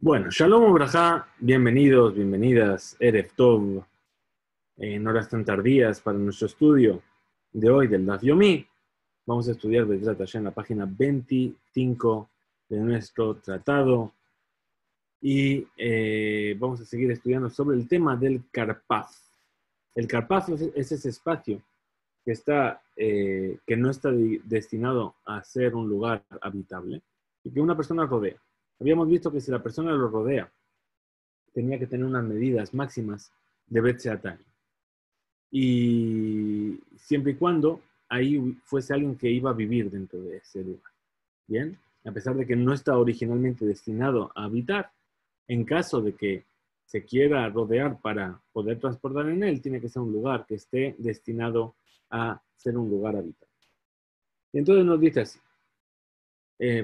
Bueno, Shalom Ubrajá, bienvenidos, bienvenidas, Erev Tov, en horas tan tardías para nuestro estudio de hoy del Daf Yomi. Vamos a estudiar Bezrat Hashem en la página 25 de nuestro tratado y vamos a seguir estudiando sobre el tema del Karpaf. El Karpaf es ese espacio que no está destinado a ser un lugar habitable y que una persona rodea. Habíamos visto que si la persona lo rodea, tenía que tener unas medidas máximas de Bet Seatán. Y siempre y cuando ahí fuese alguien que iba a vivir dentro de ese lugar. Bien, a pesar de que no está originalmente destinado a habitar, en caso de que se quiera rodear para poder transportar en él, tiene que ser un lugar que esté destinado a ser un lugar habitable. Y entonces nos dice así,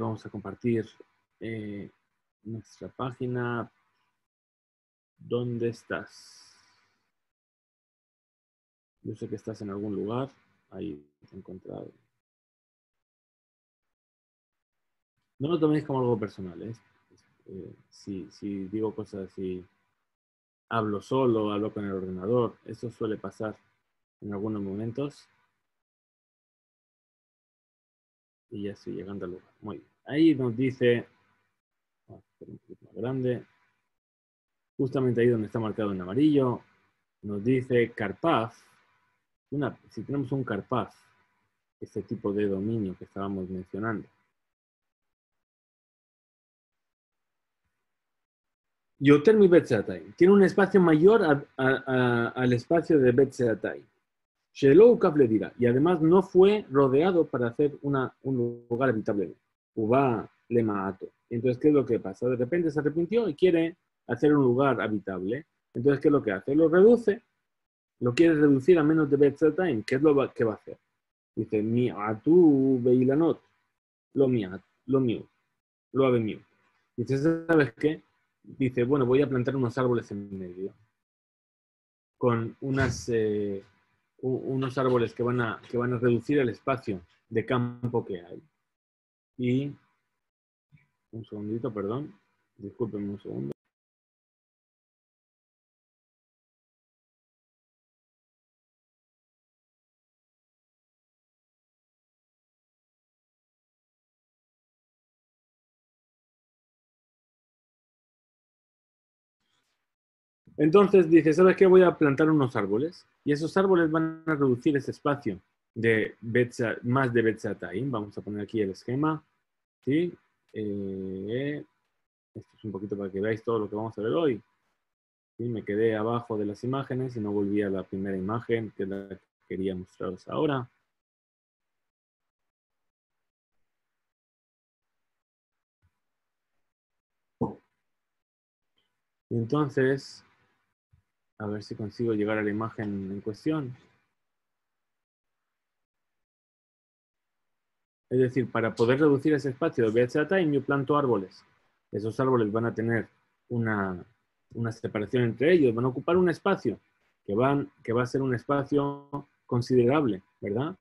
vamos a compartir nuestra página. ¿Dónde estás? Yo sé que estás en algún lugar. Ahí te he encontrado. No lo toméis como algo personal, ¿eh? Si digo cosas así, hablo solo, hablo con el ordenador, eso suele pasar en algunos momentos. Y ya estoy llegando al lugar. Muy bien. Ahí nos dice, vamos a hacer un poquito más grande, justamente ahí donde está marcado en amarillo, nos dice Karpaf. Si tenemos un Karpaf, este tipo de dominio que estábamos mencionando, Yoter mi Bet Seatayim. Tiene un espacio mayor al espacio de Bet Seatayim. Shelo le dirá. Y además no fue rodeado para hacer un lugar habitable. Uba le maato. Entonces, ¿qué es lo que pasa? De repente se arrepintió y quiere hacer un lugar habitable. Entonces, ¿qué es lo que hace? Lo reduce. Lo quiere reducir a menos de Bet Seatayim. ¿Qué es lo que va a hacer? Dice, mi atu beilanot. Lo miat, lo miu. Lo ave miu. Dice, ¿sabes qué? Dice, bueno, voy a plantar unos árboles en medio, con unos árboles que van a reducir el espacio de campo que hay. Y, un segundito, perdón, discúlpenme un segundo. Entonces dice, ¿sabes qué? Voy a plantar unos árboles y esos árboles van a reducir ese espacio de más de Betzataim. Vamos a poner aquí el esquema. ¿Sí? Esto es un poquito para que veáis todo lo que vamos a ver hoy. ¿Sí? Me quedé abajo de las imágenes y no volví a la primera imagen, que es la que quería mostraros ahora. Y entonces, a ver si consigo llegar a la imagen en cuestión. Es decir, para poder reducir ese espacio de VHA Time, yo planto árboles. Esos árboles van a tener una separación entre ellos, van a ocupar un espacio que va a ser un espacio considerable, ¿verdad?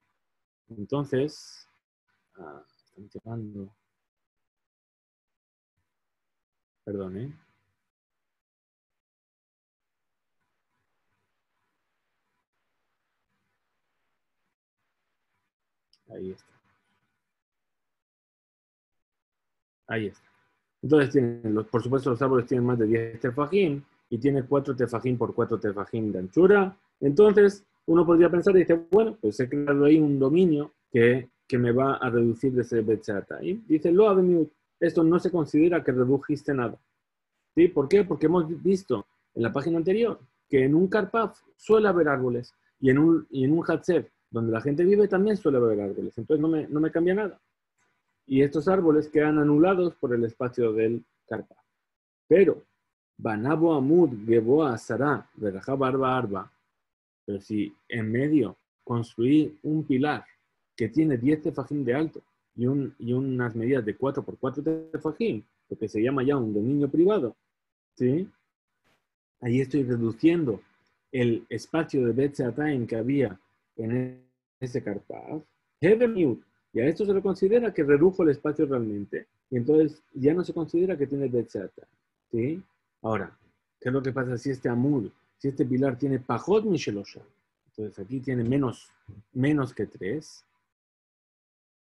Entonces, están llegando. Perdón, ¿eh? Ahí está. Ahí está. Entonces, por supuesto, los árboles tienen más de 10 tefajín y tiene 4 tefajín por 4 tefajín de anchura. Entonces, uno podría pensar y dice, bueno, pues he creado ahí un dominio que me va a reducir de ese bechata. Y dice, lo aveniut, esto no se considera que redujiste nada. ¿Sí? ¿Por qué? Porque hemos visto en la página anterior que en un Karpaf suele haber árboles y en un Hatzer, donde la gente vive, también suele haber árboles. Entonces no me cambia nada. Y estos árboles quedan anulados por el espacio del Karpaf. Pero, Banabo Amud, Geboa, Sará, Berajá, Barba, Arba, pero si en medio construí un pilar que tiene 10 tefajín de alto y unas medidas de 4 por 4 tefajín, lo que se llama ya un dominio privado, ¿sí? Ahí estoy reduciendo el espacio de Betzeatayim que había en ese Karpaf. Y a esto se le considera que redujo el espacio realmente. Y entonces ya no se considera que tiene Betzeatayim. ¿sí? Ahora, ¿qué es lo que pasa si este amud, si este pilar tiene pajot mishelosha? Entonces aquí tiene menos que 3.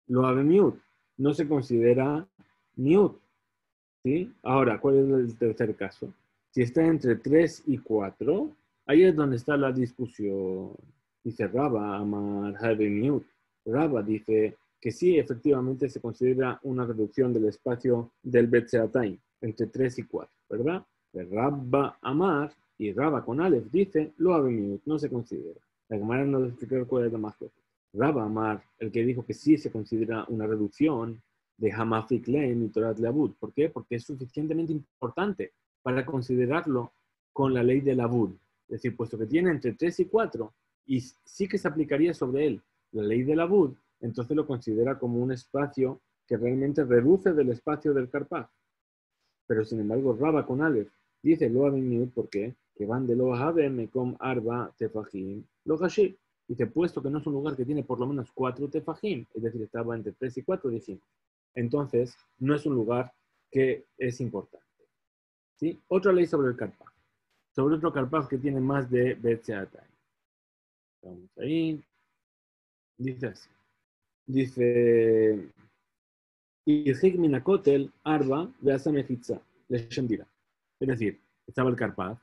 Lo ave miut. No se considera miut, ¿sí? Ahora, ¿cuál es el tercer caso? Si está entre 3 y 4, ahí es donde está la discusión. Dice Raba, Amar, Have Miut. Raba dice que sí, efectivamente se considera una reducción del espacio del Betseatayim, entre 3 y 4, ¿verdad? De Rabba, Amar, y Raba con Aleph dice, lo Have Miut, no se considera. La Gemara nos explica cuál es la más fuerte. Raba, Amar, el que dijo que sí se considera una reducción, de Hamafik Lein y Torat Leabud. ¿Por qué? Porque es suficientemente importante para considerarlo con la ley de Labud. Es decir, puesto que tiene entre 3 y 4, y sí que se aplicaría sobre él la ley de Labud, entonces lo considera como un espacio que realmente reduce del espacio del Karpaj. Pero sin embargo, Raba con Aleph dice lo Miut, ¿por qué? Que van de lo Mekom Arba Tefajim lo Hashib. Dice, puesto que no es un lugar que tiene por lo menos 4 tefajim, es decir, estaba entre 3 y 4, dijimos. Entonces, no es un lugar que es importante. ¿Sí? Otra ley sobre el Karpaj. Sobre otro Karpaj que tiene más de Betseatay. Vamos ahí. Dice así. Dice, Irhik Minakotel Arba Beasamejitza Leshem Dira. Es decir, estaba el Karpaj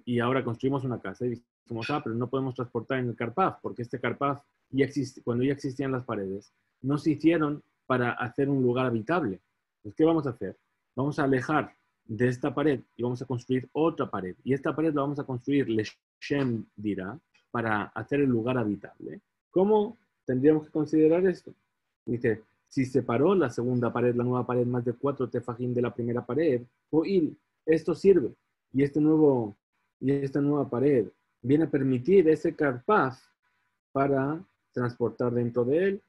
y ahora construimos una casa y dijimos, pero no podemos transportar en el Karpaj porque este Karpaj ya existe, cuando ya existían las paredes, no se hicieron para hacer un lugar habitable. Entonces, ¿qué vamos a hacer? Vamos a alejar de esta pared y vamos a construir otra pared. Y esta pared la vamos a construir Leshem Dira para hacer el lugar habitable. ¿Cómo tendríamos que considerar esto? Dice, si separó la segunda pared, la nueva pared, más de 4 tefajim de la primera pared, o il, esto sirve. Y esta nueva pared viene a permitir ese karpaf para transportar dentro de él.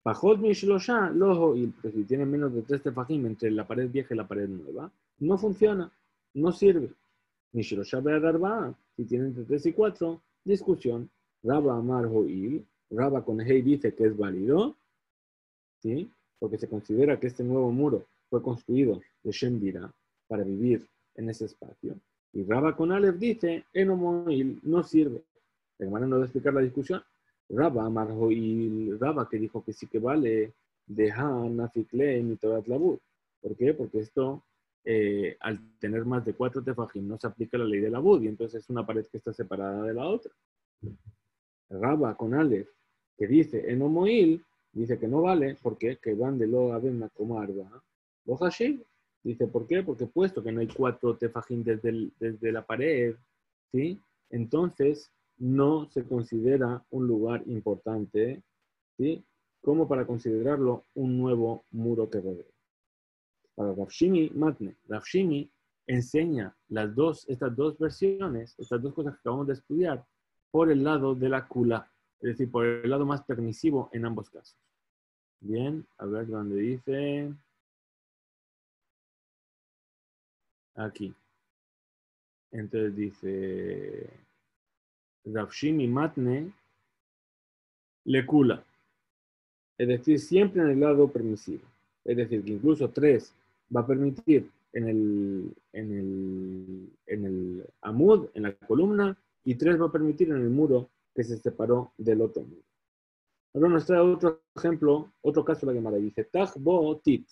Pajot mishlosha, lojo il, porque si tiene menos de 3 tefajim entre la pared vieja y la pared nueva, no funciona, no sirve. Mishlosha beadarba, si tiene entre 3 y 4, discusión. Raba amar hoil, Raba con Hei dice que es válido, ¿sí? Porque se considera que este nuevo muro fue construido de Shem Dira para vivir en ese espacio. Y Raba con Aleph dice, Enomoil no sirve. La hermana no va a explicar la discusión. Raba Marhoil, Raba que dijo que sí que vale, de Han, Nafikle, y Torat Labur. ¿Por qué? Porque esto, al tener más de 4 tefajim, no se aplica la ley de Labud y entonces es una pared que está separada de la otra. Raba con Aleph, que dice Enomoil, dice que no vale, porque que van de lo avena como arba. Lo hashim, dice, ¿por qué? Porque puesto que no hay 4 tefajim desde la pared, ¿sí? Entonces no se considera un lugar importante, ¿sí? Como para considerarlo un nuevo muro que rodea. Para Rav Shimi Matne, Rav Shimi enseña estas dos versiones, estas dos cosas que acabamos de estudiar, por el lado de la kula, es decir, por el lado más permisivo en ambos casos. Bien, a ver dónde dice. Aquí. Entonces dice Rav Shimi Matne le kula, es decir, siempre en el lado permisivo. Es decir, que incluso 3 va a permitir en el amud, en la columna, y 3 va a permitir en el muro que se separó del otro muro. Ahora nos trae otro ejemplo, otro caso de la Gemara. Dice, Tachbo tit.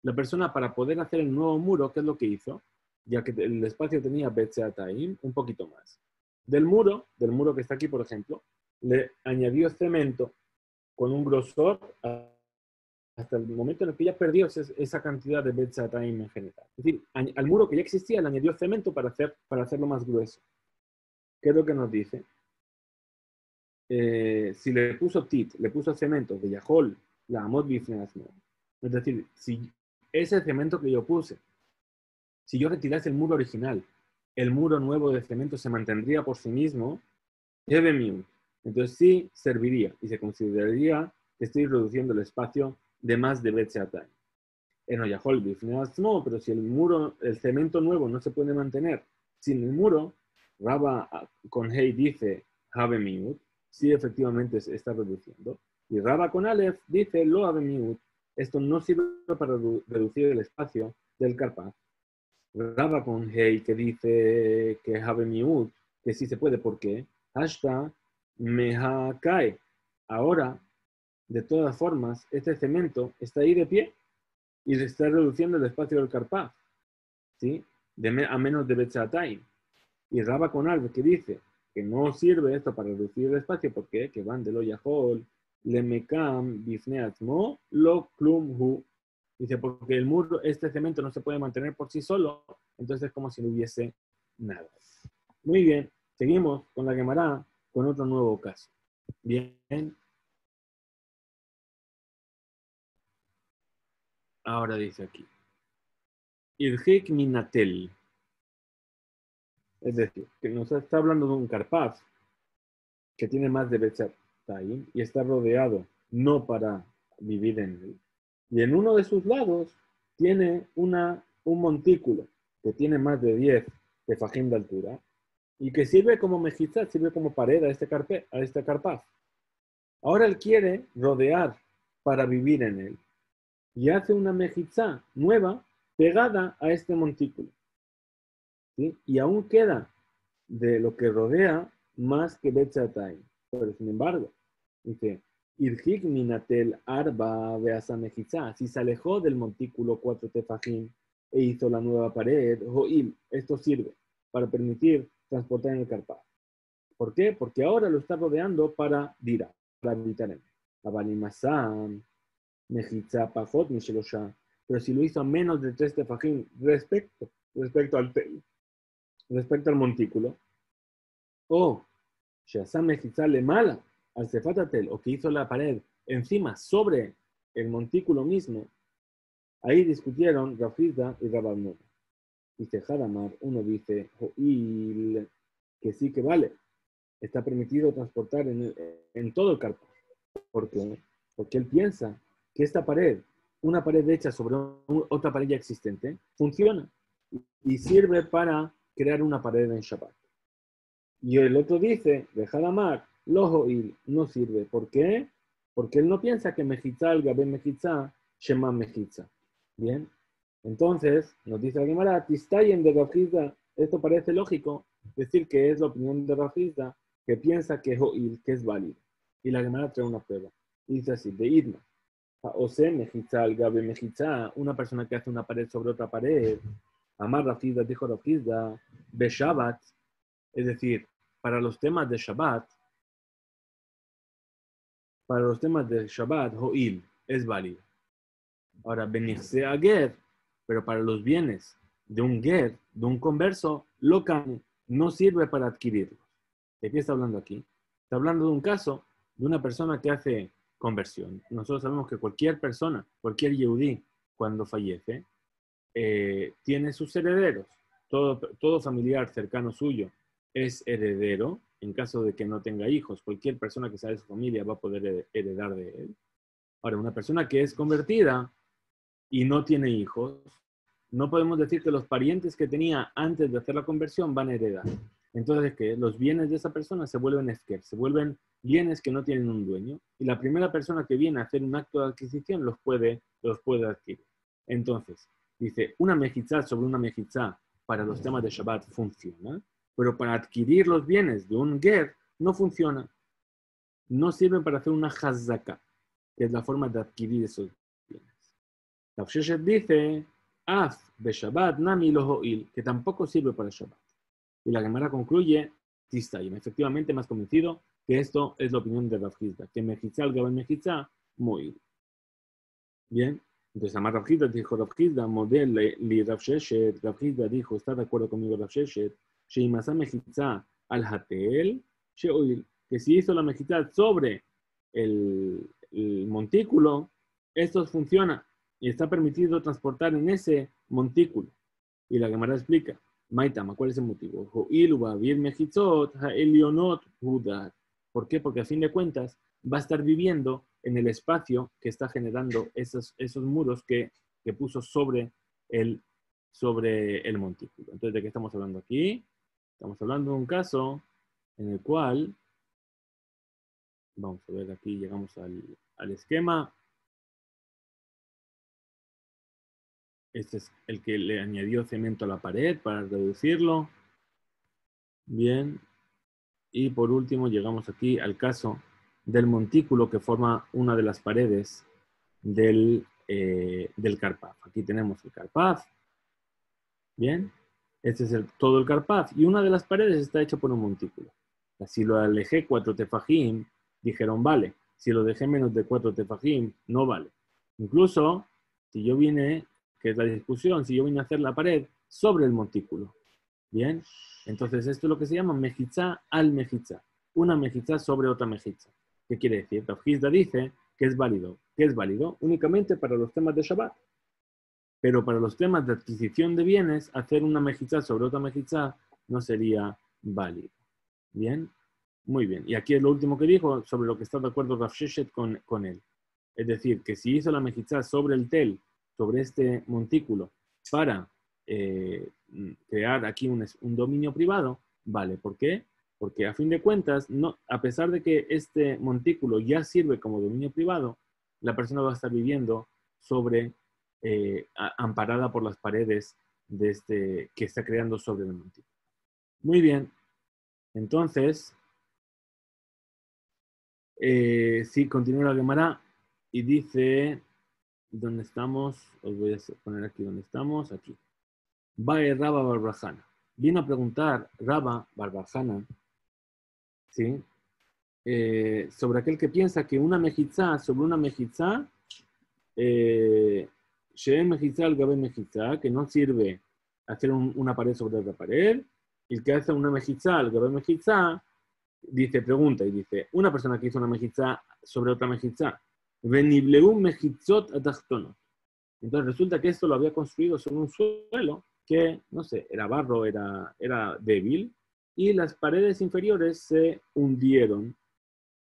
La persona para poder hacer el nuevo muro, ¿qué es lo que hizo? Ya que el espacio tenía Betseataim, un poquito más. Del muro que está aquí, por ejemplo, le añadió cemento con un grosor hasta el momento en el que ya perdió esa cantidad de Betseataim en general. Es decir, al muro que ya existía le añadió cemento para hacerlo más grueso. ¿Qué es lo que nos dice? Si le puso tit, le puso cemento de Yahol, la amot bifneasmo. Es decir, si ese cemento que yo puse, si yo retirase el muro original, el muro nuevo de cemento se mantendría por sí mismo, entonces sí serviría y se consideraría que estoy reduciendo el espacio de más de Betseatay. En Oyahol bifneasmo, pero si el cemento nuevo no se puede mantener sin el muro, Raba con Hei dice, have miut, sí efectivamente se está reduciendo. Y Raba con Aleph dice, lo have miut, esto no sirve para reducir el espacio del carpaz. Raba con Hei que dice que have miut, que sí se puede, ¿por qué? Hashta meha cae. Ahora, de todas formas, este cemento está ahí de pie y se está reduciendo el espacio del carpaz, ¿sí? A menos de Betzatai. Y Raba con Alve que dice que no sirve esto para reducir el espacio, porque que van de lo yahol, le mekam bifneatmo lo klum hu. Dice, porque el muro, este cemento no se puede mantener por sí solo, entonces es como si no hubiese nada. Muy bien, seguimos con la Gemara, con otro nuevo caso. Bien, ahora dice aquí. Irhik minatel. Es decir, que nos está hablando de un carpaz que tiene más de Betzatayim y está rodeado no para vivir en él. Y en uno de sus lados tiene un montículo que tiene más de 10 tefajín de altura y que sirve como mejizá, sirve como pared a este carpaz. Ahora él quiere rodear para vivir en él y hace una mejizá nueva pegada a este montículo. ¿Sí? Y aún queda de lo que rodea más que Betzatayim. Pero sin embargo, dice, Irhik minatel arba beasa mejizá, si se alejó del montículo 4 tefajim e hizo la nueva pared, joil, esto sirve para permitir transportar en el carpaz. ¿Por qué? Porque ahora lo está rodeando para dira, para habitar en él. Abanimasam, mejizá pajot mishelosha, pero si lo hizo a menos de 3 tefajim respecto al montículo, o Shazam Mejizá le mala al Cefatatel, o que hizo la pared encima, sobre el montículo mismo, ahí discutieron Rafizda y Rabbanut. Dice Hadamar, uno dice, Joil, que sí que vale, está permitido transportar en todo el carpón. ¿Por qué? Porque él piensa que esta pared, una pared hecha sobre otra pared ya existente, funciona y sirve para crear una pared en Shabbat. Y el otro dice, de Hadamar, Lohoil, no sirve. ¿Por qué? Porque él no piensa que Mejizá, el Gabé Mejizá, Shema Mejizá. Bien. Entonces, nos dice la Gemara, Tistayen de Rafizda, esto parece lógico, decir que es la opinión de Rafizda, que piensa que Hoil, que es válido. Y la Gemara trae una prueba. Dice así, de Idma, Ose Mejizá, el Gabé Mejizá, una persona que hace una pared sobre otra pared, Amar Rafizda, dijo Rafizda, Beshabat, es decir, para los temas de Shabbat, Ho'il es válido. Ahora, Benirse a Ger, pero para los bienes de un Ger, de un converso, Locan no sirve para adquirirlos. ¿De qué está hablando aquí? Está hablando de un caso de una persona que hace conversión. Nosotros sabemos que cualquier persona, cualquier Yehudí, cuando fallece, tiene sus herederos. Todo familiar cercano suyo es heredero en caso de que no tenga hijos. Cualquier persona que sea de su familia va a poder heredar de él. Ahora, una persona que es convertida y no tiene hijos, no podemos decir que los parientes que tenía antes de hacer la conversión van a heredar. Entonces, que los bienes de esa persona se vuelven esquer, se vuelven bienes que no tienen un dueño, y la primera persona que viene a hacer un acto de adquisición los puede adquirir. Entonces, dice, una mejizá sobre una mejizá para los temas de Shabbat funciona, pero para adquirir los bienes de un ger no funciona. No sirven para hacer una hazaka, que es la forma de adquirir esos bienes. Rav Sheshet dice, Af de Shabbat nami lo ho'il, que tampoco sirve para Shabbat. Y la Gemara concluye, Tistayim, efectivamente más convencido que esto es la opinión de Rav Hizda, que Mejizá, el Gabal Mejizá, mo'il. Bien, entonces Amar Rav Hizda dijo, Rav Hizda, model li Rav Sheshet, Rav Hizda dijo, ¿está de acuerdo conmigo Rav Sheshet? Sheimasa Mejizá al Hatel, She'oil, que si hizo la Mejizá sobre el montículo, esto funciona y está permitido transportar en ese montículo. Y la Gemara explica, Maitama, ¿cuál es el motivo? ¿Por qué? Porque a fin de cuentas va a estar viviendo en el espacio que está generando esos muros que puso sobre el montículo. Entonces, ¿de qué estamos hablando aquí? Estamos hablando de un caso en el cual, vamos a ver aquí, llegamos al esquema. Este es el que le añadió cemento a la pared para reducirlo. Bien. Y por último llegamos aquí al caso del montículo que forma una de las paredes del carpaf. Aquí tenemos el carpaf. Bien. Este es todo el carpaf. Y una de las paredes está hecha por un montículo. Si lo alejé 4 tefajim, dijeron vale. Si lo dejé menos de 4 tefajim, no vale. Incluso, si yo vine, que es la discusión, si yo vine a hacer la pared sobre el montículo. Bien. Entonces, esto es lo que se llama mejitza al mejitza. Una mejitza sobre otra mejitza. ¿Qué quiere decir? Rav Hizda dice que es válido. ¿Qué es válido? Únicamente para los temas de Shabbat. Pero para los temas de adquisición de bienes, hacer una mejitza sobre otra mejitza no sería válido. ¿Bien? Muy bien. Y aquí es lo último que dijo sobre lo que está de acuerdo Rav Sheshet con él. Es decir, que si hizo la mejitza sobre el tel, sobre este montículo, para crear aquí un dominio privado, vale. ¿Por qué? Porque a fin de cuentas, no, a pesar de que este montículo ya sirve como dominio privado, la persona va a estar viviendo sobre, amparada por las paredes de este, que está creando sobre el montículo. Muy bien. Entonces, sí, continúa la Gemara y dice, ¿dónde estamos? Os voy a poner aquí donde estamos, aquí. Bae Rabba Barbajana. Vino a preguntar Rabba Barbajana, ¿sí? Sobre aquel que piensa que una mejizá sobre una mejizá, She'en mejizá al gabe mejizá, que no sirve hacer una pared sobre otra pared, y el que hace una mejizá al gabe mejizá, dice, pregunta y dice, una persona que hizo una mejizá sobre otra mejizá, venibleum mejitzot atachtonot. Entonces resulta que esto lo había construido sobre un suelo que, no sé, era barro, era débil, y las paredes inferiores se hundieron,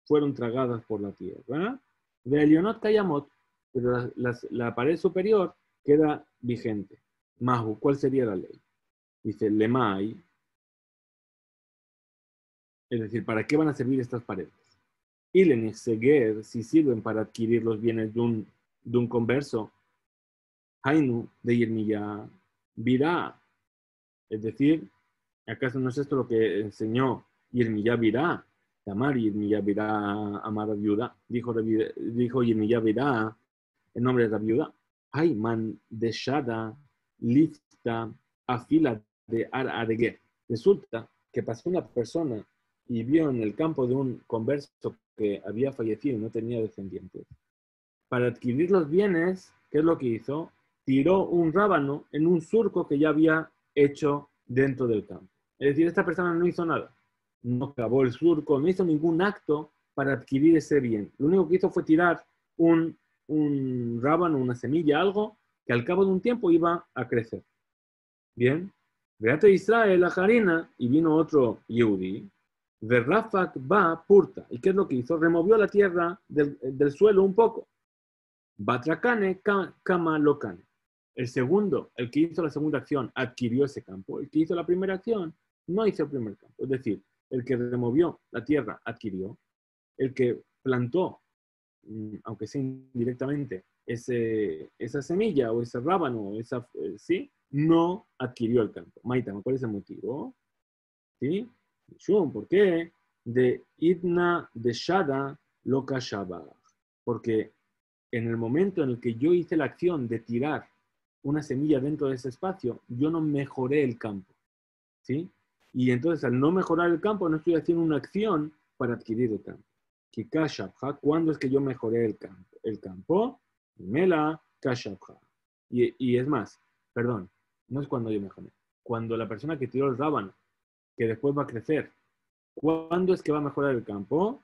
fueron tragadas por la tierra. De Elionot Kayamot, pero la pared superior queda vigente. Mahu, ¿cuál sería la ley? Dice, Lemai, es decir, ¿para qué van a servir estas paredes? Y Lenixeger, si sirven para adquirir los bienes de un converso, Hainu, de Yirmiyah, Virá, es decir, ¿acaso no es esto lo que enseñó Yirmiyah Virá? Tamar Yirmiyah Virá amar a viuda. Dijo Yirmiyah Virá en nombre de la viuda. Ay, man de Shada, lifta, afila de Ar-Adeguer. Resulta que pasó una persona y vio en el campo de un converso que había fallecido y no tenía descendientes. Para adquirir los bienes, ¿qué es lo que hizo? Tiró un rábano en un surco que ya había hecho dentro del campo. Es decir, esta persona no hizo nada. No cavó el surco, no hizo ningún acto para adquirir ese bien. Lo único que hizo fue tirar un rábano, una semilla, algo que al cabo de un tiempo iba a crecer. Bien. Veate Israel, la jarina, y vino otro Yehudi. Verrafak va purta. ¿Y qué es lo que hizo? Removió la tierra del suelo un poco. Batracane, Kama Lokane. El segundo, el que hizo la segunda acción, adquirió ese campo. El que hizo la primera acción, no hizo el primer campo. Es decir, el que removió la tierra, adquirió. El que plantó, aunque sea indirectamente, esa semilla o ese rábano, ¿sí? No adquirió el campo. Maita, ¿cuál es el motivo? ¿Sí? ¿Por qué? De Idna de Shada Loka Shabbat. Porque en el momento en el que yo hice la acción de tirar una semilla dentro de ese espacio, yo no mejoré el campo. ¿Sí? Y entonces, al no mejorar el campo, no estoy haciendo una acción para adquirir el campo. ¿Cuándo es que yo mejoré el campo? El campo, Mela Kashabha. Y es más, perdón, no es cuando yo mejoré. Cuando la persona que tiró el rábano, que después va a crecer, ¿cuándo es que va a mejorar el campo?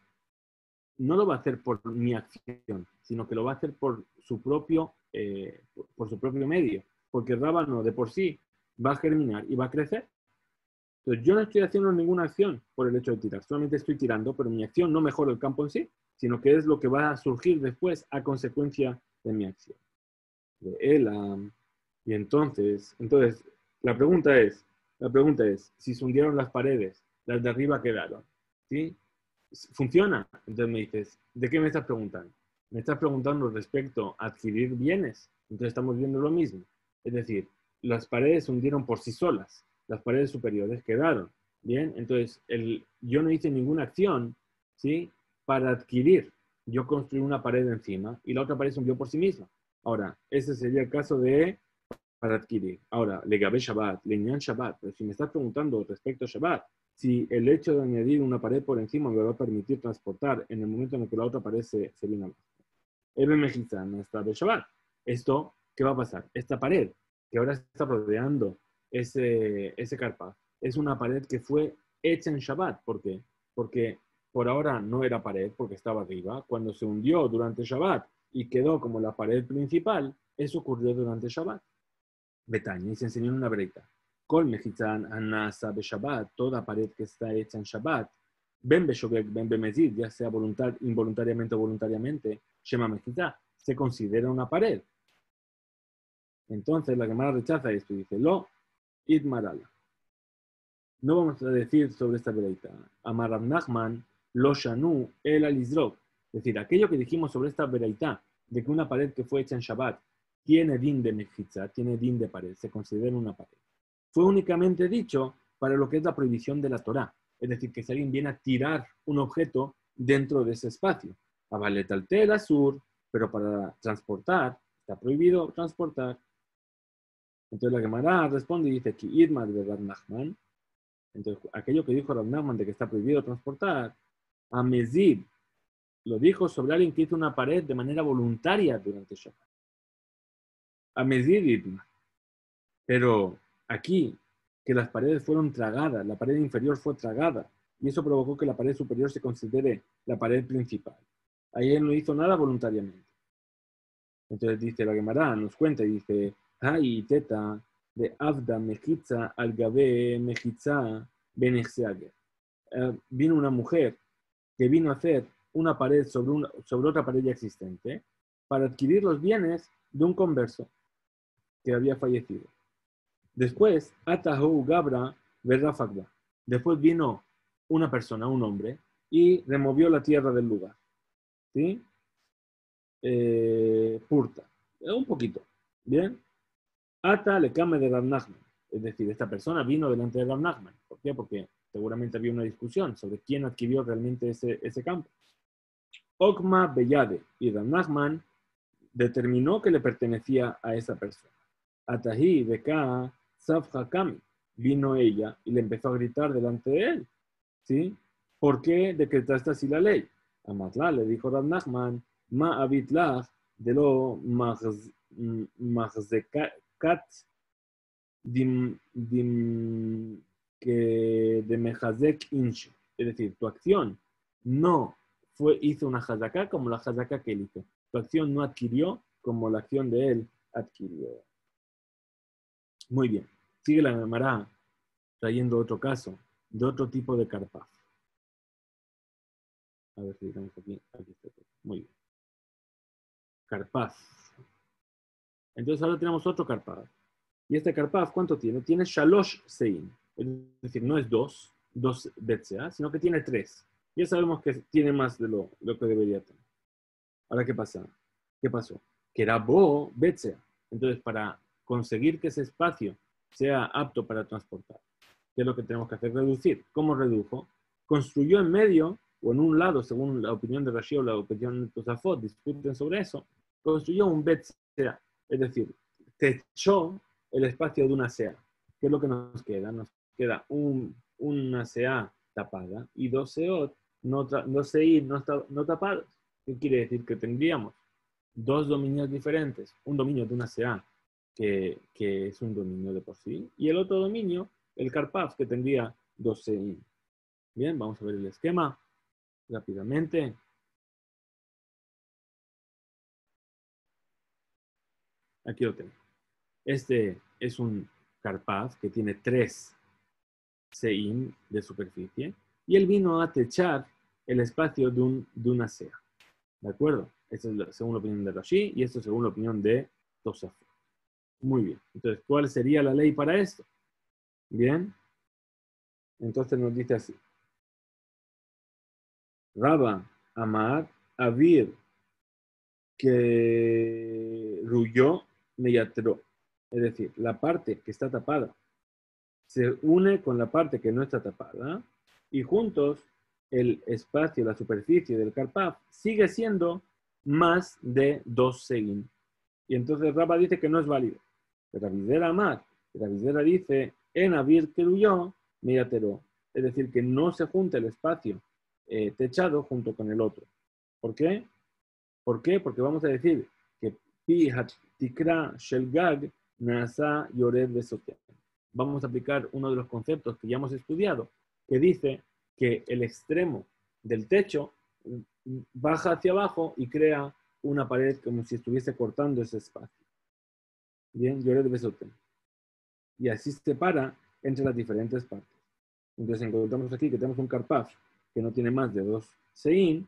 No lo va a hacer por mi acción, sino que lo va a hacer por su propio medio. Porque el rábano de por sí va a germinar y va a crecer. Entonces, yo no estoy haciendo ninguna acción por el hecho de tirar. Solamente estoy tirando, pero mi acción no mejora el campo en sí, sino que es lo que va a surgir después a consecuencia de mi acción. Y entonces, la pregunta es, si se hundieron las paredes, las de arriba quedaron, ¿sí? ¿Funciona? Entonces me dices, ¿de qué me estás preguntando? Me estás preguntando respecto a adquirir bienes. Entonces estamos viendo lo mismo. Es decir, las paredes se hundieron por sí solas, las paredes superiores quedaron. Bien, entonces yo no hice ninguna acción, ¿sí? Para adquirir. Yo construí una pared encima y la otra pared se hundió por sí misma. Ahora, ese sería el caso de para adquirir. Ahora, legabé Shabbat, leñan Shabbat, pero si me estás preguntando respecto a Shabbat, si el hecho de añadir una pared por encima me va a permitir transportar en el momento en el que la otra pared se viene abajo. Ebe Mejizán está de Shabbat. Esto, ¿qué va a pasar? Esta pared que ahora está rodeando ese carpaz es una pared que fue hecha en Shabbat. ¿Por qué? Porque por ahora no era pared porque estaba arriba. Cuando se hundió durante Shabbat y quedó como la pared principal, eso ocurrió durante Shabbat. Betania, y se enseñó en una breita. Kol Mejizán Anasa de Shabbat, toda pared que está hecha en Shabbat, Ben Beshogek, Ben Bemezid, ya sea involuntariamente o voluntariamente, Shema Mejizá, se considera una pared. Entonces la Gemara rechaza esto y dice, Lo, Idmarala. No vamos a decir sobre esta breita. Amar Rav Nachman, Lo Shanu, El Alizrok. Es decir, aquello que dijimos sobre esta breita, de que una pared que fue hecha en Shabbat tiene din de mejizá, tiene din de pared, se considera una pared. Fue únicamente dicho para lo que es la prohibición de la Torá. Es decir, que si alguien viene a tirar un objeto dentro de ese espacio. Abaletaltel azur, pero para transportar, está prohibido transportar. Entonces la Gemara responde y dice que Idmar de Rav Nachman, entonces aquello que dijo Rav Nachman de que está prohibido transportar, a Mezid lo dijo sobre alguien que hizo una pared de manera voluntaria durante Shabbat. A Mezid Idmar. Pero aquí, que las paredes fueron tragadas, la pared inferior fue tragada, y eso provocó que la pared superior se considere la pared principal. Ahí él no hizo nada voluntariamente. Entonces dice la Gemara, nos cuenta y dice, Hay teta de Avda Mejitza al Gabe Mejitza Benexeager. Vino una mujer que vino a hacer una pared sobre otra pared ya existente para adquirir los bienes de un converso que había fallecido. Después, Atahu Gabra Berrafagda. Después vino una persona, un hombre, y removió la tierra del lugar. ¿Sí? Purta. Un poquito. ¿Bien? Ata le came de Rav Nachman. Es decir, esta persona vino delante de Rav Nachman. ¿Por qué? Porque seguramente había una discusión sobre quién adquirió realmente ese campo. Okma Beyade y Rav Nachman determinó que le pertenecía a esa persona. Atahi Beka Safha Kami. Vino ella y le empezó a gritar delante de él. ¿Sí? ¿Por qué decretaste así la ley? A Matla le dijo Rav Nachman, Ma abitlach de lo mahzekat que de mehazek inshe. Es decir, tu acción no hizo una hazaká como la hazaká que él hizo. Tu acción no adquirió como la acción de él adquirió. Muy bien. Sigue la Gemara trayendo otro caso de otro tipo de carpaz. A ver si estamos aquí. Aquí está. Muy bien. Carpaz. Entonces ahora tenemos otro carpaz. Y este carpaz, ¿cuánto tiene? Tiene shalosh sein. Es decir, no es dos betzea, sino que tiene 3. Ya sabemos que tiene más de lo que debería tener. Ahora, ¿qué pasa? ¿Qué pasó? Que era bo betzea. Entonces, para conseguir que ese espacio sea apto para transportar, ¿qué es lo que tenemos que hacer? Reducir. ¿Cómo redujo? Construyó en medio, o en un lado, según la opinión de Rashi o la opinión de Tosafot, discuten sobre eso, construyó un betzea. Es decir, techó el espacio de una sea. ¿Qué es lo que nos queda? Nos queda una sea tapada y 2 seot no tapados. ¿Qué quiere decir? Que tendríamos 2 dominios diferentes. Un dominio de una sea que es un dominio de por sí, y el otro dominio, el carpaz, que tendría 2 seim. Bien, vamos a ver el esquema rápidamente. Aquí lo tengo. Este es un carpaz que tiene 3 seim de superficie, y él vino a techar el espacio de una sea. ¿De acuerdo? Esta es según la opinión de Rashi y esto es según la opinión de Tosafot. Muy bien. Entonces, ¿cuál sería la ley para esto? Bien. Entonces nos dice así. Raba, Amar, Avir, que Ruyó, Meyatró. Es decir, la parte que está tapada se une con la parte que no está tapada y juntos el espacio, la superficie del Karpaf sigue siendo más de 2 segin. Y entonces Rabba dice que no es válido. Pero Rabidera Amar, Rabidera dice, en Avir Keruyó, Miratero. Es decir, que no se junta el espacio techado junto con el otro. ¿Por qué? ¿Por qué? Porque vamos a decir que Pi Tikra Shel Gag Nasa Yored Besotem. Vamos a aplicar uno de los conceptos que ya hemos estudiado, que dice que el extremo del techo baja hacia abajo y crea una pared como si estuviese cortando ese espacio. Bien, Yored Besotem. Y así se separa entre las diferentes partes. Entonces encontramos aquí que tenemos un Karpaf que no tiene más de 2 sein,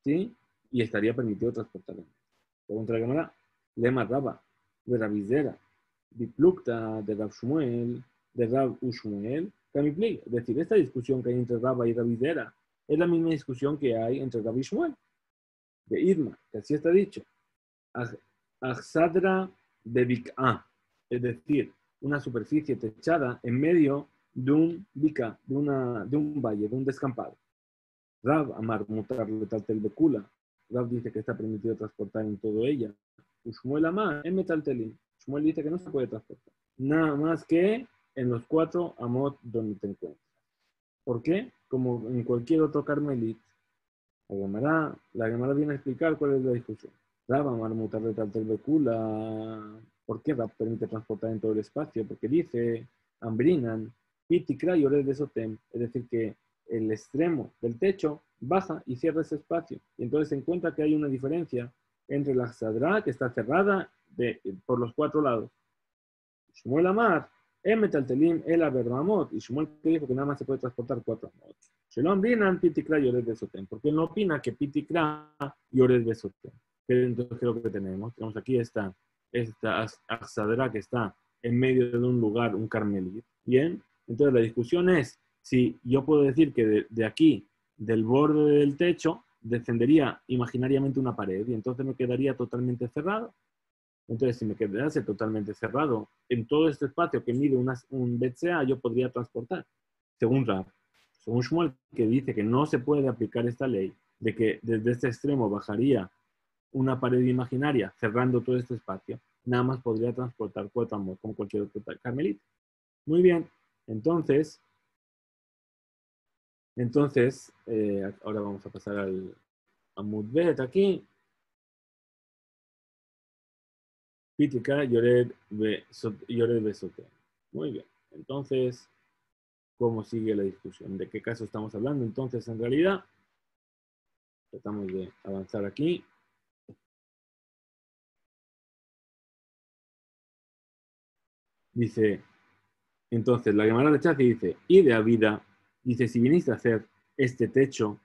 ¿sí? Y estaría permitido transportar. Pregunta la Gemara, Lema Rabba, de Rabizera, Biplukta de Rab Shmuel, de Rab Ushmuel, Kamipli. Es decir, esta discusión que hay entre Rabba y Rabizera es la misma discusión que hay entre Rab y Shmuel, de Idma, que así está dicho. Achsadra de Bik'a, es decir, una superficie techada en medio de un bika, de un valle, de un descampado. Rab Amar Mutar Letaltel Bekula. Rab dice que está permitido transportar en todo ella. Shmuel Amar en Metaltelin. Shmuel dice que no se puede transportar. Nada más que en los 4 amot donde te encuentras. ¿Por qué? Como en cualquier otro carmelit, la Gemara viene a explicar cuál es la discusión. Rab Amar Mutar Letaltel Bekula. ¿Por qué Rab permite transportar en todo el espacio? Porque dice, Ambrinan, Pitikra y Ored de Sotem. Es decir, que el extremo del techo baja y cierra ese espacio. Y entonces se encuentra que hay una diferencia entre la Xadra, que está cerrada por los 4 lados. Shmuel Amar, Metaltelim, el Abermamot. Y Shmuel dijo que nada más se puede transportar 4 amot. Shelom Binan, Pitikra y Ored de Sotem. Porque él no opina que Pitikra y Ored de Sotem. Entonces, ¿qué es lo que tenemos? Tenemos aquí esta Xadra que está en medio de un lugar, un carmelit. Bien, entonces la discusión es si yo puedo decir que de aquí, del borde del techo, descendería imaginariamente una pared y entonces me quedaría totalmente cerrado. Entonces, si me quedase totalmente cerrado en todo este espacio que mide un BCA, yo podría transportar, según Rab. Según Shmuel, que dice que no se puede aplicar esta ley, de que desde este extremo bajaría una pared imaginaria cerrando todo este espacio, nada más podría transportar 4 amot como cualquier otro carmelita. Muy bien, entonces ahora vamos a pasar al Amudbet aquí. Pitika Yored Besote. Muy bien, entonces, ¿cómo sigue la discusión? ¿De qué caso estamos hablando? Entonces, en realidad, tratamos de avanzar aquí. Dice, entonces, la Gemara de Chazi dice, y de Avida, dice, si viniste a hacer este techo,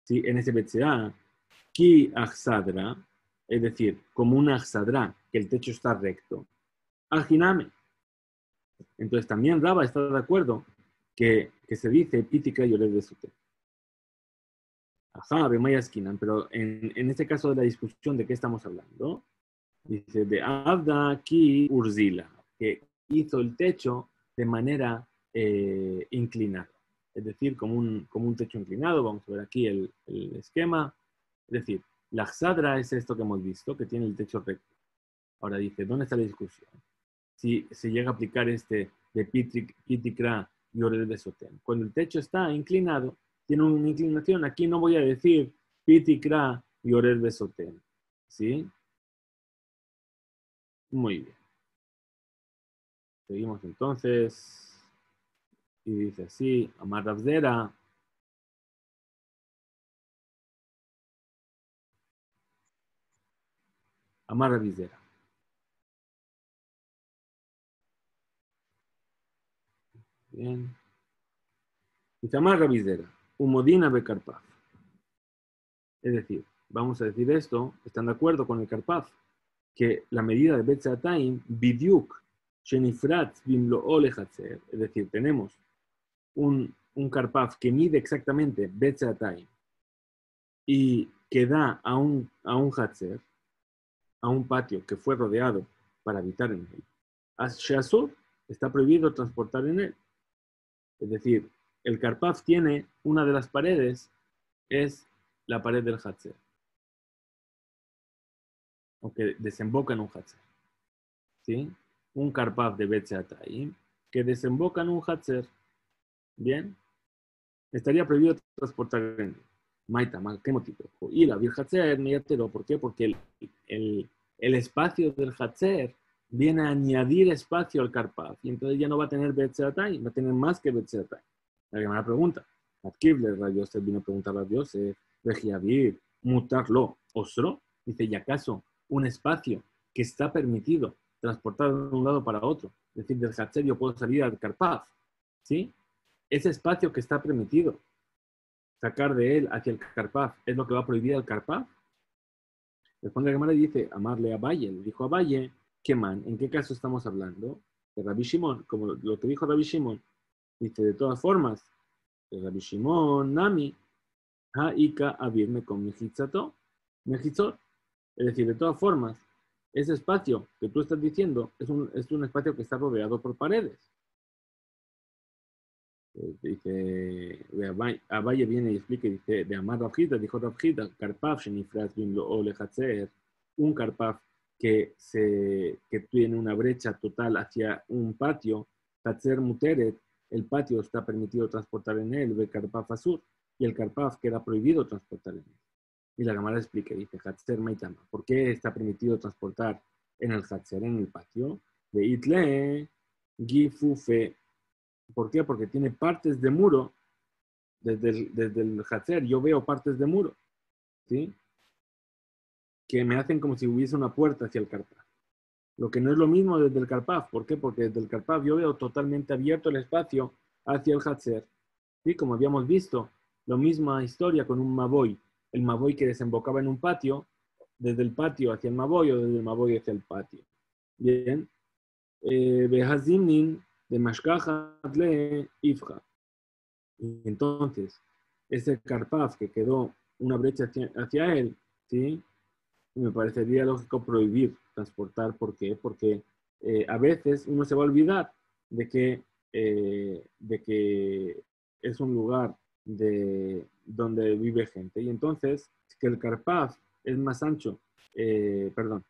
¿sí? En ese BCA, Ki Achsadra, es decir, como una Achsadra, que el techo está recto, Ajiname. Entonces también Raba está de acuerdo que se dice Pitika y Ored de Sute. Ajá, Bemaya Skinan, pero en este caso de la discusión, ¿de qué estamos hablando? Dice, de Abda Ki Urzila, que hizo el techo de manera inclinada. Es decir, como un techo inclinado. Vamos a ver aquí el esquema. Es decir, la Xadra es esto que hemos visto, que tiene el techo recto. Ahora dice, ¿dónde está la discusión? Si se llega a aplicar este de Pitikra y Ored de Sotem. Cuando el techo está inclinado, tiene una inclinación. Aquí no voy a decir Pitikra y Ored de Sotem. ¿Sí? Muy bien. Seguimos entonces. Y dice así, Amar Rabzera. Amar Rabzera. Bien. Dice Amar Rabzera. Umodina Bekarpaf. Es decir, vamos a decir esto, ¿están de acuerdo con el Karpaf? Que la medida de Betzataim, Bidyuk, Shenifrat, Bimlo Olehatzer. Es decir, tenemos un Karpaf que mide exactamente Betzataim y que da a un Hatzer, a un patio que fue rodeado para habitar en él. Sheasur, está prohibido transportar en él. Es decir, el Karpaf tiene una de las paredes, es la pared del Hatzer, o que desemboca en un Hatzer. ¿Sí? Un Karpaf de Betzeatayim que desemboca en un Hatzer, bien, estaría prohibido transportar en él. Maita, ¿qué motivo? Y la Vir Hatzer, ¿por qué? Porque el espacio del Hatzer viene a añadir espacio al Karpaf, y entonces ya no va a tener Betzeatayim, va a tener más que Betzeatayim. La primera pregunta. Adkibler, Radiosef vino a preguntar a Radiosef, Regiavir, mutarlo, osro. Dice, ¿y acaso un espacio que está permitido transportar de un lado para otro? Es decir, del Hatzer yo puedo salir al Karpaf, ¿sí? Ese espacio que está permitido sacar de él hacia el Karpaf, ¿es lo que va a prohibir al Karpaf? Responde la Gemara y dice, amarle a Valle. Le dijo a Valle, ¿qué man? ¿En qué caso estamos hablando? De Rabbi Shimon, como lo que dijo Rabbi Shimon. Dice, de todas formas, de Rabbi Shimon, Nami, Haika Abirme con Mejitzato, Mejitzot. Es decir, de todas formas, ese espacio que tú estás diciendo es un espacio que está rodeado por paredes. Dice, Abaye viene y explica, dice, de Amar Rabjita, dijo Rabjita, Karpaf, Shenifras, Bimlo, Ole, Hatzer, un Karpaf que tiene una brecha total hacia un patio, Hatzer Muteret, el patio está permitido transportar en él, ve Karpaf Azur, y el Karpaf queda prohibido transportar en él. Y la Gemara explica, dice, Hatzer Maitama, ¿por qué está permitido transportar en el Hatzer, en el patio? De Itle, Gifufe. ¿Por qué? Porque tiene partes de muro, desde el Hatzer, yo veo partes de muro, ¿sí? Que me hacen como si hubiese una puerta hacia el Karpaf. Lo que no es lo mismo desde el Karpaf. ¿Por qué? Porque desde el Karpaf yo veo totalmente abierto el espacio hacia el Hatzer. ¿Sí? Como habíamos visto, la misma historia con un Maboy. El Maboy que desembocaba en un patio, desde el patio hacia el Maboy o desde el Maboy hacia el patio. Bien. Behazimnin de Mashkajat le Ifja. Entonces, ese Karpaf que quedó una brecha hacia él, ¿sí? Me parecería lógico prohibir transportar. ¿Por qué? Porque a veces uno se va a olvidar de que es un lugar donde vive gente. Y entonces, que el Karpaf es más ancho, perdón,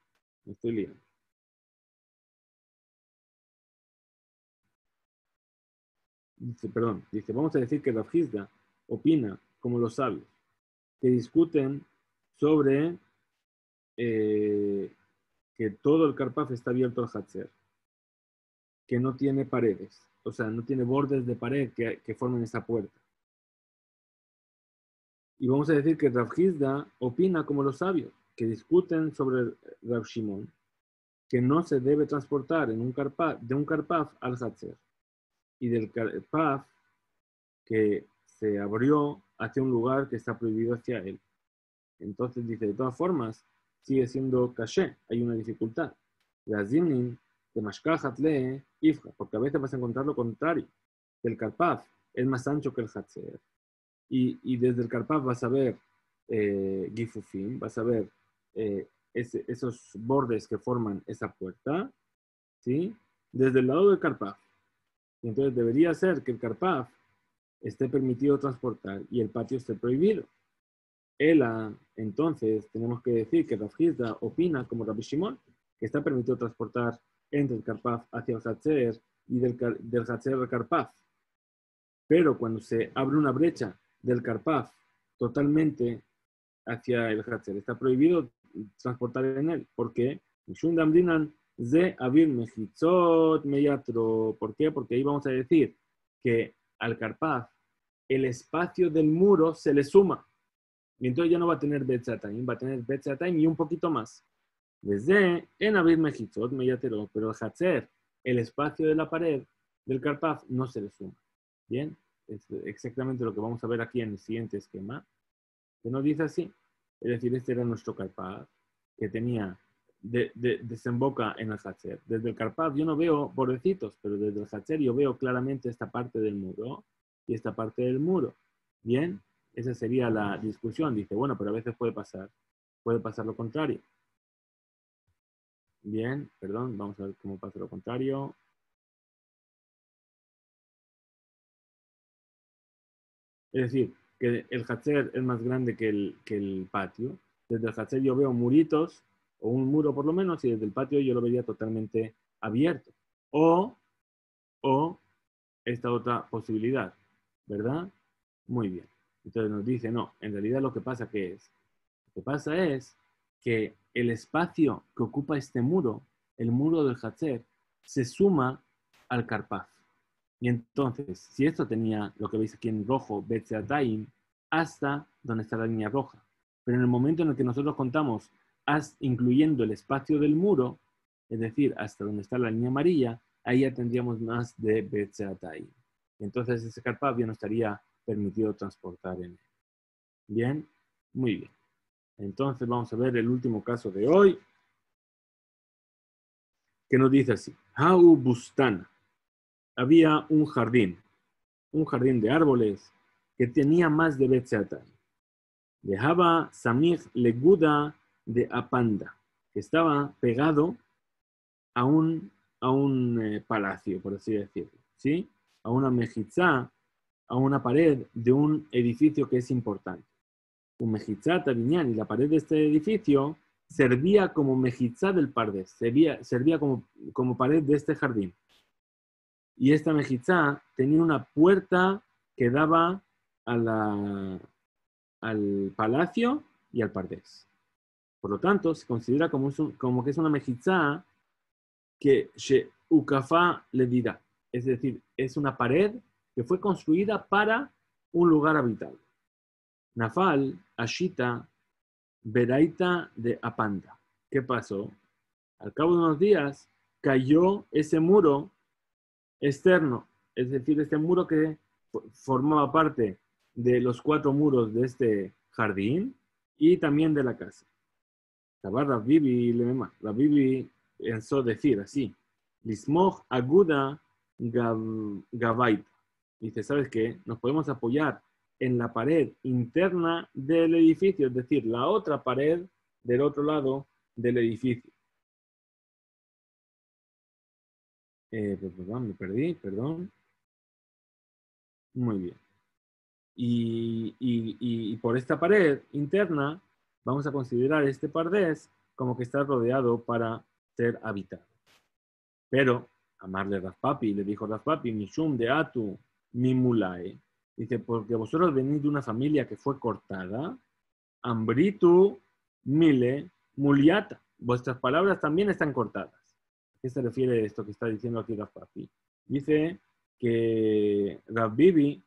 me estoy liando. Dice, vamos a decir que Rav Hizda opina, como los sabios, que discuten sobre que todo el Karpaf está abierto al Hatzer, que no tiene paredes, o sea, no tiene bordes de pared que formen esa puerta. Y vamos a decir que Rav Hizda opina como los sabios, que discuten sobre Rav Shimon, que no se debe transportar en de un Karpaf al Hatzer, y del Karpaf que se abrió hacia un lugar que está prohibido hacia él. Entonces dice, de todas formas, sigue siendo caché, hay una dificultad. La zimnin de mashkajat le ifja, porque a veces vas a encontrar lo contrario, que el karpaf es más ancho que el hatzer, y desde el karpaf vas a ver gifufim, vas a ver esos bordes que forman esa puerta, ¿sí? Desde el lado del karpaf. Y entonces debería ser que el karpaf esté permitido transportar y el patio esté prohibido. Entonces, tenemos que decir que Rav Hizda opina, como Rabbi Shimon, que está permitido transportar entre el Karpaf hacia el Hatzer y del Hatzer al Karpaf. Pero cuando se abre una brecha del Karpaf totalmente hacia el Hatzer, está prohibido transportar en él. ¿Por qué? ¿Por qué? Porque ahí vamos a decir que al Karpaf el espacio del muro se le suma. Y entonces ya no va a tener Betzatayim, va a tener Betzatayim y un poquito más. Desde en abrir Mejitzot, Meyatero, pero el Hatzer, el espacio de la pared del Karpaf, no se le suma. Bien, es exactamente lo que vamos a ver aquí en el siguiente esquema, que nos dice así. Es decir, este era nuestro Karpaf, que tenía, desemboca en el Hatzer. Desde el Karpaf yo no veo bordecitos, pero desde el Hatzer yo veo claramente esta parte del muro y esta parte del muro. Bien, esa sería la discusión. Dice, bueno, pero a veces puede pasar lo contrario. Bien, perdón, vamos a ver cómo pasa lo contrario. Es decir, que el Hatzer es más grande que el patio. Desde el Hatzer yo veo muritos, o un muro por lo menos, y desde el patio yo lo vería totalmente abierto. O esta otra posibilidad, ¿verdad? Muy bien. Entonces nos dice, no, en realidad lo que pasa lo que pasa es que el espacio que ocupa este muro, el muro del Hatzer, se suma al Karpaf. Y entonces, si esto tenía lo que veis aquí en rojo, Betzeataim, hasta donde está la línea roja. Pero en el momento en el que nosotros contamos, incluyendo el espacio del muro, es decir, hasta donde está la línea amarilla, ahí ya tendríamos más de Betzeataim. Entonces ese Karpaf ya no estaría permitido transportar en él. Bien, muy bien. Entonces vamos a ver el último caso de hoy, que nos dice así. Hau Bustana. Había un jardín de árboles que tenía más de Betzeatay. Dejaba Samir Leguda de Apanda, que estaba pegado a un palacio, por así decirlo, ¿sí? A una mejizá, a una pared de un edificio que es importante. Un mejizá tabiñán, y la pared de este edificio servía como mejizá del Pardes, servía como pared de este jardín. Y esta mejizá tenía una puerta que daba al palacio y al Pardes. Por lo tanto, se considera como que es una mejizá que Ukafa le dirá. Es decir, es una pared que fue construida para un lugar habitable. Nafal, Ashita, Beraita de Apanda. ¿Qué pasó? Al cabo de unos días cayó ese muro externo, es decir, este muro que formaba parte de los 4 muros de este jardín y también de la casa. Rabbi Bibi pensó decir así, Lismoj aguda gavaita. Dice, ¿sabes qué? Nos podemos apoyar en la pared interna del edificio, es decir, la otra pared del otro lado del edificio. Me perdí, perdón. Muy bien. Y por esta pared interna vamos a considerar este pardés como que está rodeado para ser habitado. Pero amarle Raspapi, le dijo Raspapi, Mishum de Atu, Mimulae. Dice, porque vosotros venís de una familia que fue cortada, Ambritu, Mile, Muliata. Vuestras palabras también están cortadas. ¿A qué se refiere esto que está diciendo aquí Raspapi? Dice que Rabbibi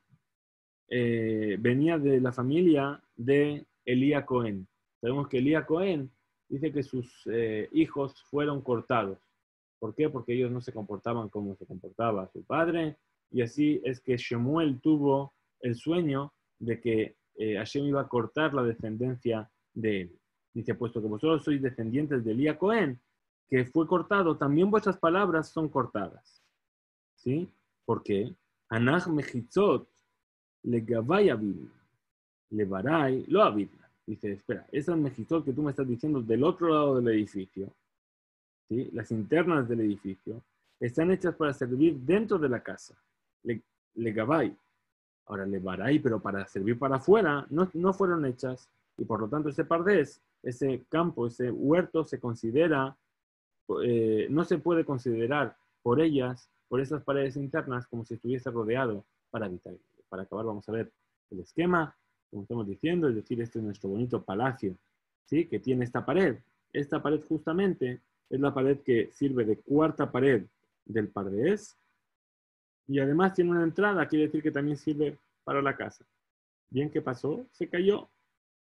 venía de la familia de Elía Cohen. Sabemos que Elía Cohen dice que sus hijos fueron cortados. ¿Por qué? Porque ellos no se comportaban como se comportaba su padre. Y así es que Shemuel tuvo el sueño de que Hashem iba a cortar la descendencia de él. Dice, puesto que vosotros sois descendientes de Elía Cohen, que fue cortado, también vuestras palabras son cortadas. ¿Sí? ¿Por qué? Anach mechitzot le gavaya le barai lo habitna. Dice, espera, esas mejizot que tú me estás diciendo del otro lado del edificio, ¿sí? Las internas del edificio, están hechas para servir dentro de la casa. Le gavai. Ahora, le barai, pero para servir para afuera, no fueron hechas. Y por lo tanto, ese pardés, ese campo, ese huerto, se considera, no se puede considerar por ellas, por esas paredes internas, como si estuviese rodeado para habitar. Para acabar, vamos a ver el esquema, como estamos diciendo, es decir, este es nuestro bonito palacio, ¿sí? Que tiene esta pared. Esta pared justamente es la pared que sirve de cuarta pared del pardés y además tiene una entrada, quiere decir que también sirve para la casa. Bien, ¿qué pasó? Se cayó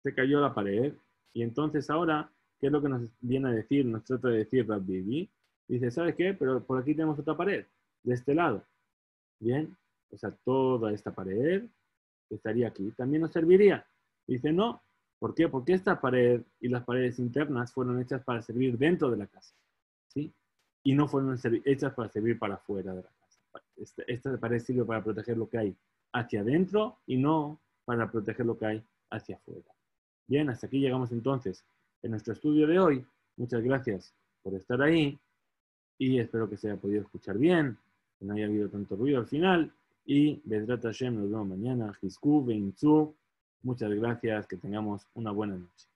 la pared y entonces ahora, ¿qué es lo que nos viene a decir? Nos trata de decir Rabbi. Dice, ¿sabes qué? Pero por aquí tenemos otra pared, de este lado. Bien, o sea, toda esta pared que estaría aquí también nos serviría. Dice, no. ¿Por qué? Porque esta pared y las paredes internas fueron hechas para servir dentro de la casa. ¿Sí? Y no fueron hechas para servir para afuera de la casa. Esta pared sirve para proteger lo que hay hacia adentro y no para proteger lo que hay hacia afuera. Bien, hasta aquí llegamos entonces en nuestro estudio de hoy. Muchas gracias por estar ahí. Y espero que se haya podido escuchar bien, que no haya habido tanto ruido al final. Y Bedrat Hashem, nos vemos mañana. Jizku, Beintzu. Muchas gracias, que tengamos una buena noche.